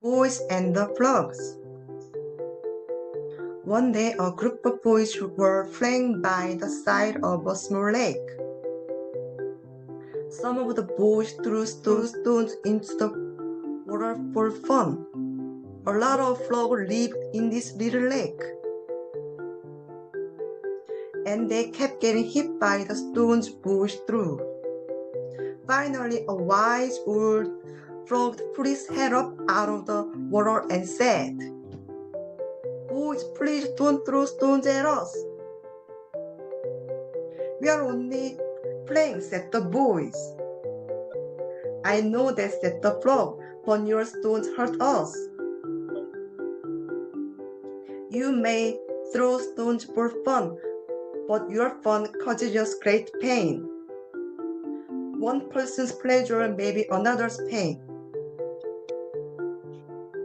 Boys and the Frogs. One day, a group of boys were playing by the side of a small lake. Some of the boys threw stones into the water for fun. A lot of frogs lived in this little lake, and they kept getting hit by the stones boys threw. Finally, a wise old frog put his head up out of the water and said, "Boys, please don't throw stones at us. We are only playing," said the boys. "I know that," said the frog, "but your stones hurt us. You may throw stones for fun, but your fun causes us great pain. One person's pleasure may be another's pain.